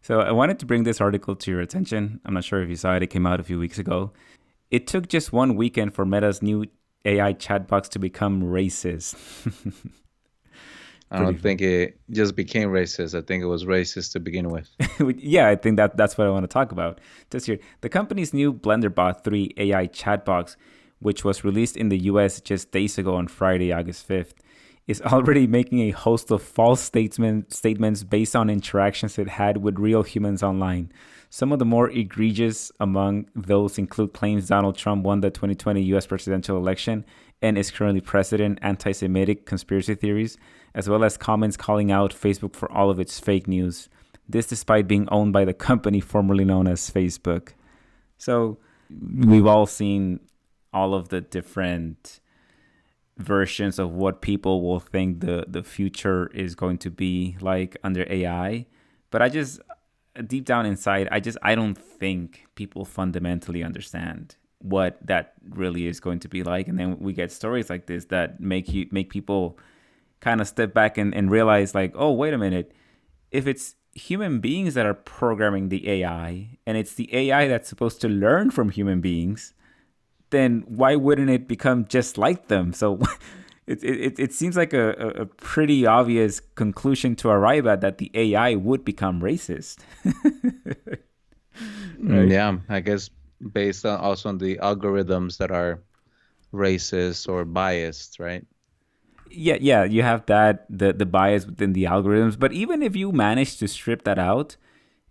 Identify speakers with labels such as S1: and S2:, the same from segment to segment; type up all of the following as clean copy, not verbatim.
S1: So I wanted to bring this article to your attention. I'm not sure if you saw it. It came out a few weeks ago. It took just one weekend for Meta's new AI chatbots to become racist.
S2: I
S1: Pretty
S2: don't
S1: fun.
S2: think it just became racist. I think it was racist to begin with.
S1: Yeah, I think that's what I want to talk about. This year, the company's new BlenderBot 3 AI chatbox, which was released in the US just days ago on Friday, August 5th, is already making a host of false statements based on interactions it had with real humans online. Some of the more egregious among those include claims Donald Trump won the 2020 US presidential election and is currently president, anti Semitic conspiracy theories, as well as comments calling out Facebook for all of its fake news. This despite being owned by the company formerly known as Facebook. So we've all seen all of the different versions of what people will think the future is going to be like under AI. But I just deep down inside, I don't think people fundamentally understand what that really is going to be like. And then we get stories like this that make people kind of step back and realize like, oh, wait a minute, if it's human beings that are programming the AI and it's the AI that's supposed to learn from human beings, then why wouldn't it become just like them? So it seems like a pretty obvious conclusion to arrive at that the AI would become racist. Right?
S2: Yeah, I guess based on also on the algorithms that are racist or biased, right?
S1: Yeah, yeah, you have that the bias within the algorithms, but even if you manage to strip that out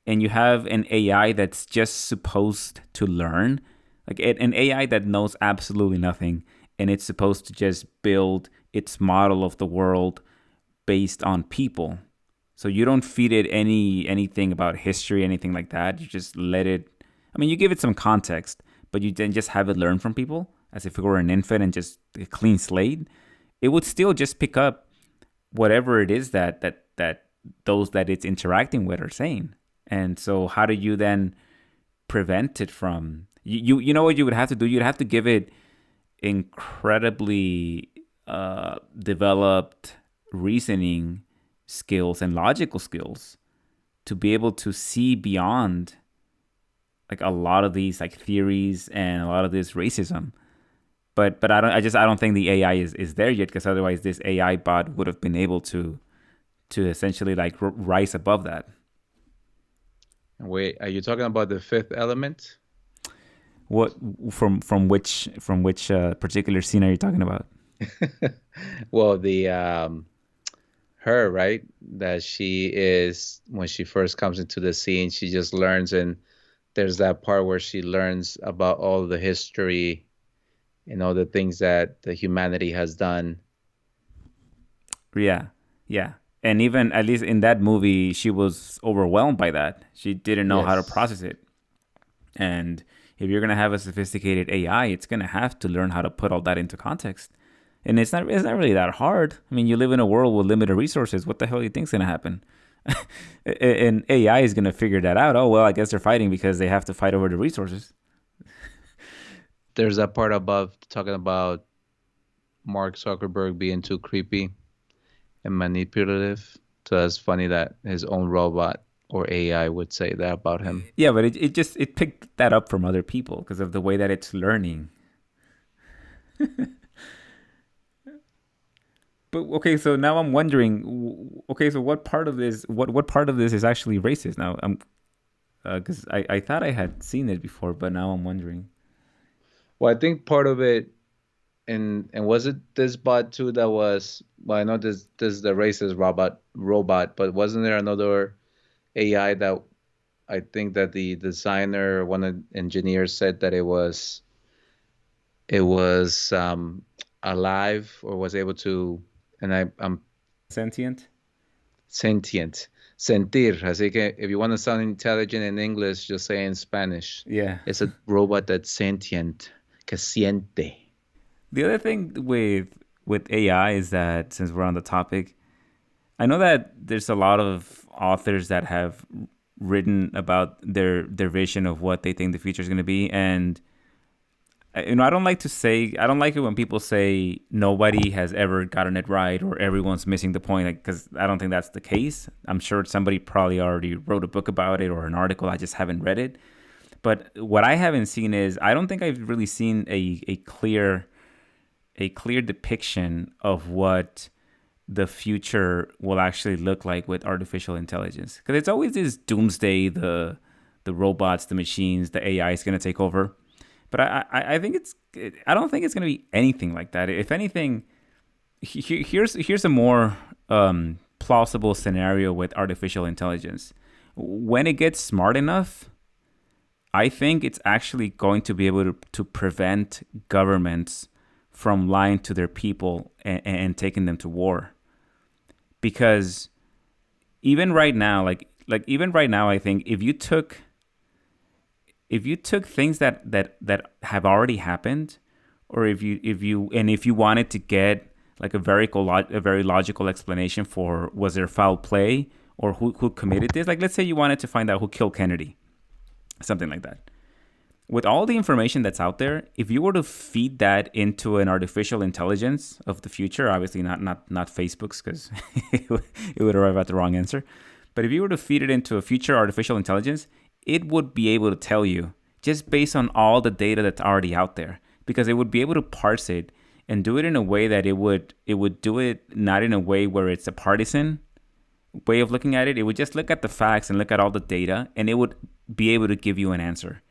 S1: and you have an AI that's just supposed to learn, like an AI that knows absolutely nothing and it's supposed to just build its model of the world based on people. So you don't feed it anything about history, anything like that. You just let it. I mean, you give it some context, but you then just have it learn from people as if it were an infant and just a clean slate. It would still just pick up whatever it is that those that it's interacting with are saying. And so, how do you then prevent it from? You know what you would have to do? You'd have to give it incredibly developed reasoning skills and logical skills to be able to see beyond like a lot of these like theories and a lot of this racism. But I don't think the AI is there yet because otherwise this AI bot would have been able to essentially like rise above that.
S2: Wait, are you talking about the fifth element?
S1: What from which particular scene are you talking about?
S2: Well, the her, right? That she is when she first comes into the scene, she just learns, and there's that part where she learns about all the history and all the things that the humanity has done.
S1: Yeah, yeah. And even at least in that movie, she was overwhelmed by that. She didn't know how to
S2: Yes.
S1: process it. And if you're gonna have a sophisticated AI, it's gonna have to learn how to put all that into context. And it's not really that hard. I mean, you live in a world with limited resources. What the hell do you think's gonna happen? And AI is gonna figure that out. Oh well, I guess they're fighting because they have to fight over the resources.
S2: There's that part above talking about Mark Zuckerberg being too creepy and manipulative. So that's funny that his own robot or AI would say that about him.
S1: Yeah, but it picked that up from other people because of the way that it's learning. But okay, so now I'm wondering. Okay, so what part of this is actually racist? Now I'm because I thought I had seen it before, but now I'm wondering.
S2: Well, I think part of it, and was it this bot too that was, well, I know this is the racist robot, but wasn't there another AI that I think that the designer, one of the engineers said that it was alive or was able to, and I'm
S1: Sentient?
S2: sentient, sentir. Así que if you want to sound intelligent in English, just say in Spanish.
S1: Yeah.
S2: It's a robot that's sentient, que siente.
S1: The other thing with AI is that since we're on the topic, I know that there's a lot of authors that have written about their vision of what they think the future is going to be, and I don't like to say, I don't like it when people say nobody has ever gotten it right or everyone's missing the point, because I don't think that's the case. I'm sure somebody probably already wrote a book about it or an article. I just haven't read it. But what I haven't seen is, I don't think I've really seen a clear depiction of what the future will actually look like with artificial intelligence. Because it's always this doomsday, the robots, the machines, the AI is going to take over. But I think I don't think it's going to be anything like that. If anything, here's a more plausible scenario with artificial intelligence. When it gets smart enough, I think it's actually going to be able to prevent governments from lying to their people and taking them to war. Because even right now, like even right now, I think if you took things that have already happened, or if you wanted to get like a very logical explanation for, was there foul play or who committed this, like let's say you wanted to find out who killed Kennedy, something like that. With all the information that's out there, if you were to feed that into an artificial intelligence of the future, obviously not Facebook's, because it would arrive at the wrong answer. But if you were to feed it into a future artificial intelligence, it would be able to tell you just based on all the data that's already out there, because it would be able to parse it and do it in a way that it would do it not in a way where it's a partisan way of looking at it. It would just look at the facts and look at all the data, and it would be able to give you an answer.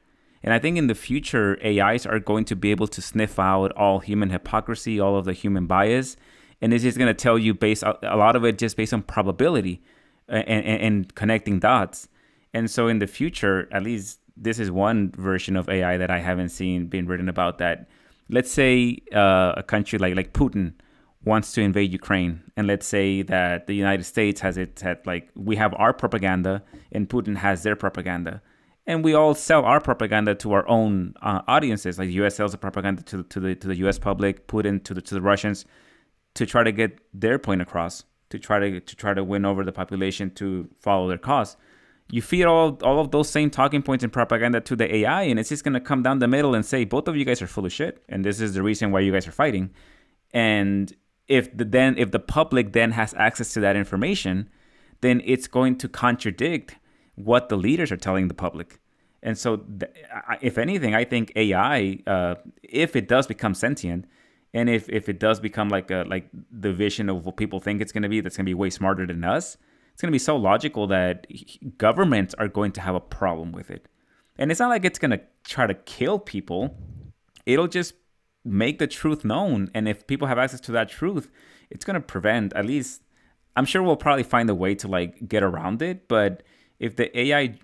S1: And I think in the future, AIs are going to be able to sniff out all human hypocrisy, all of the human bias, and it's just going to tell you based a lot of it just based on probability and connecting dots. And so in the future, at least this is one version of AI that I haven't seen being written about, that let's say a country like Putin wants to invade Ukraine, and let's say that the United States we have our propaganda and Putin has their propaganda, and we all sell our propaganda to our own audiences. Like the U.S. sells the propaganda to the U.S. public, Putin to the Russians, to try to get their point across, to try to win over the population to follow their cause. You feed all of those same talking points and propaganda to the AI, and it's just going to come down the middle and say, both of you guys are full of shit, and this is the reason why you guys are fighting. And if the public then has access to that information, then it's going to contradict what the leaders are telling the public. And so, if anything, I think AI, if it does become sentient, and if it does become like the vision of what people think it's going to be, that's going to be way smarter than us, it's going to be so logical that governments are going to have a problem with it. And it's not like it's going to try to kill people. It'll just make the truth known. And if people have access to that truth, it's going to prevent, at least, I'm sure we'll probably find a way to like get around it. But if the AI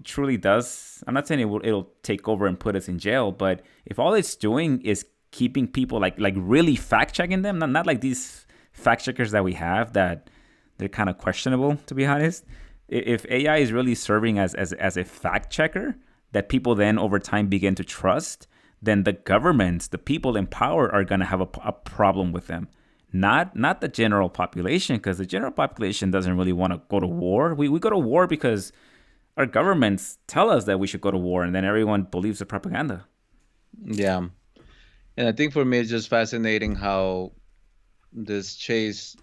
S1: truly does, I'm not saying it'll take over and put us in jail, but if all it's doing is keeping people like really fact checking them, not like these fact checkers that we have that they're kind of questionable, to be honest. If AI is really serving as a fact checker that people then over time begin to trust, then the governments, the people in power, are going to have a problem with them. Not the general population, because the general population doesn't really want to go to war. We go to war because our governments tell us that we should go to war, and then everyone believes the propaganda.
S2: Yeah. And I think for me, it's just fascinating how this chase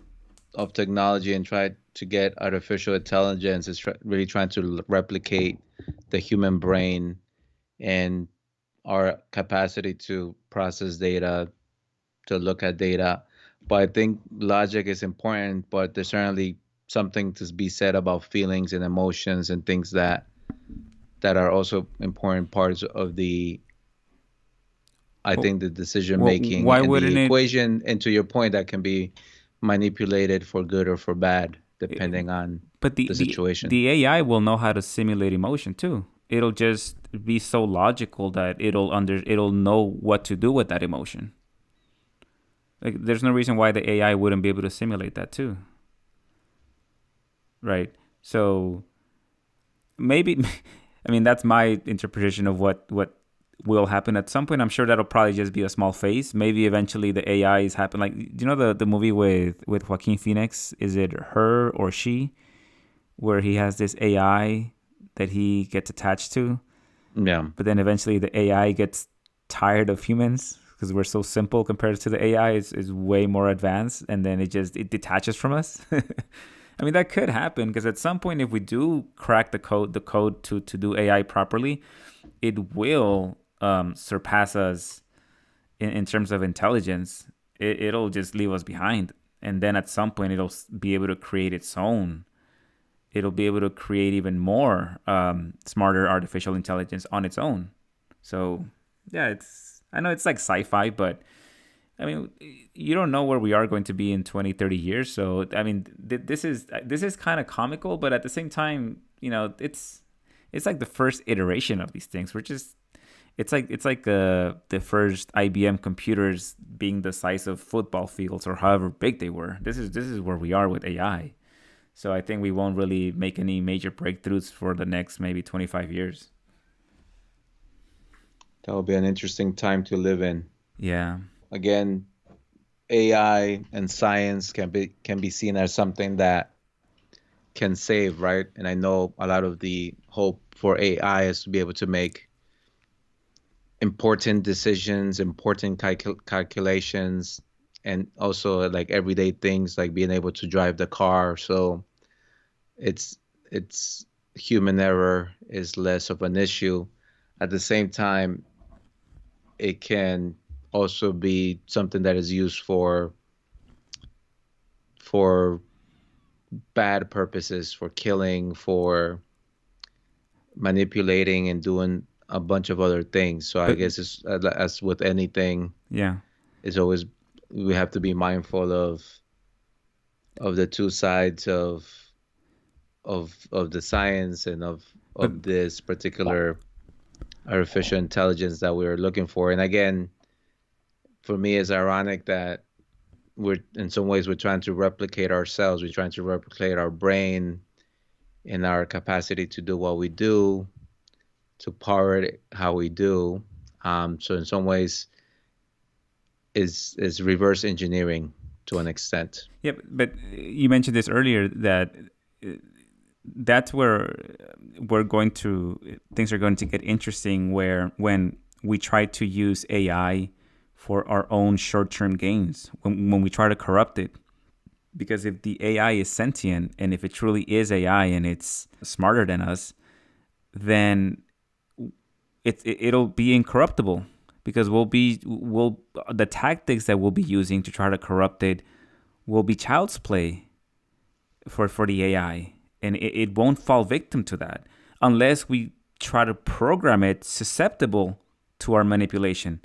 S2: of technology and try to get artificial intelligence is really trying to replicate the human brain and our capacity to process data, to look at data. But I think logic is important, but there's certainly something to be said about feelings and emotions and things that are also important parts of the, I think, the decision making and the equation. And to your point, that can be manipulated for good or for bad, depending on the situation.
S1: The AI will know how to simulate emotion too. It'll just be so logical that it'll know what to do with that emotion. Like, there's no reason why the AI wouldn't be able to simulate that too. Right? So maybe, I mean, that's my interpretation of what will happen at some point. I'm sure that'll probably just be a small phase. Maybe eventually the AI is happen. Like, do you know the movie with Joaquin Phoenix? Is it Her or She, where he has this AI that he gets attached to?
S2: Yeah.
S1: But then eventually the AI gets tired of humans because we're so simple compared to the AI is way more advanced, and then it detaches from us. I mean, that could happen because at some point, if we do crack the code to do AI properly, it will surpass us in terms of intelligence. It'll just leave us behind, and then at some point, it'll be able to create its own. It'll be able to create even more smarter artificial intelligence on its own. So yeah, it's I know it's like sci-fi, but I mean, you don't know where we are going to be in 20, 30 years. So, I mean, this is kind of comical, but at the same time, it's like the first iteration of these things. It's like the first IBM computers being the size of football fields or however big they were. This is where we are with AI. So I think we won't really make any major breakthroughs for the next maybe 25 years.
S2: That will be an interesting time to live in.
S1: Yeah.
S2: Again, AI and science can be seen as something that can save, right? And I know a lot of the hope for AI is to be able to make important decisions, important calculations, and also like everyday things like being able to drive the car. So it's human error is less of an issue. At the same time, it can also be something that is used for bad purposes, for killing, for manipulating, and doing a bunch of other things. So I
S1: But
S2: guess it's as with anything,
S1: yeah.
S2: it's always we have to be mindful of the two sides of the science and
S1: But
S2: of this particular artificial intelligence that we're looking for. And again, for me, it's ironic that we're in some ways we're trying to replicate ourselves. We're trying to replicate our brain and our capacity to do what we do, to power it how we do. So in some ways, is reverse engineering to an extent.
S1: yeah, but you mentioned this earlier that uh, that's where we're going to things are going to get interesting where when we try to use AI for our own short-term gains, when we try to corrupt it. Because if the AI is sentient and if it truly is AI and it's smarter than us, then it'll be incorruptible because we'll the tactics that we'll be using to try to corrupt it will be child's play for the AI, and it won't fall victim to that unless we try to program it susceptible to our manipulation.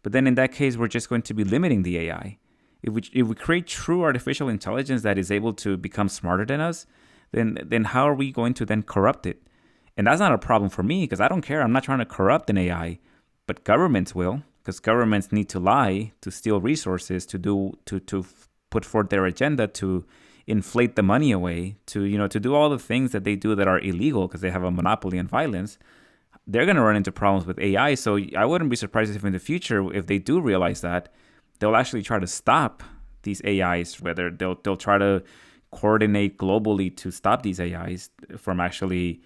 S1: But then in that case, we're just going to be limiting the AI. If we create true artificial intelligence that is able to become smarter than us, then how are we going to then corrupt it? And that's not a problem for me because I don't care. I'm not trying to corrupt an AI, but governments will because governments need to lie to steal resources to put forth their agenda to inflate the money away to do all the things that they do that are illegal because they have a monopoly on violence. They're going to run into problems with AI. So I wouldn't be surprised if in the future, if they do realize that, they'll actually try to stop these AIs. Whether they'll try to coordinate globally to stop these AIs from actually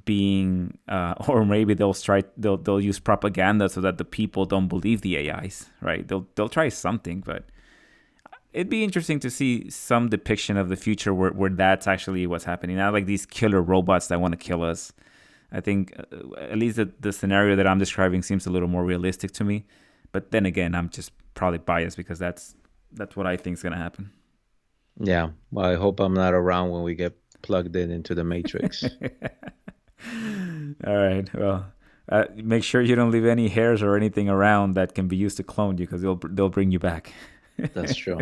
S1: being, or maybe they'll use propaganda so that the people don't believe the AIs. Right? They'll try something, but it'd be interesting to see some depiction of the future where that's actually what's happening. Not like these killer robots that want to kill us. I think at least the scenario that I'm describing seems a little more realistic to me. But then again, I'm just probably biased because that's what I think is gonna happen.
S2: Yeah. Well, I hope I'm not around when we get plugged in into the matrix.
S1: All right. Well, make sure you don't leave any hairs or anything around that can be used to clone you because they'll bring you back.
S2: That's true.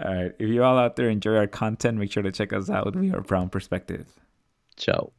S1: All right. If you all out there enjoy our content, make sure to check us out. We are Brown Perspective.
S2: Ciao.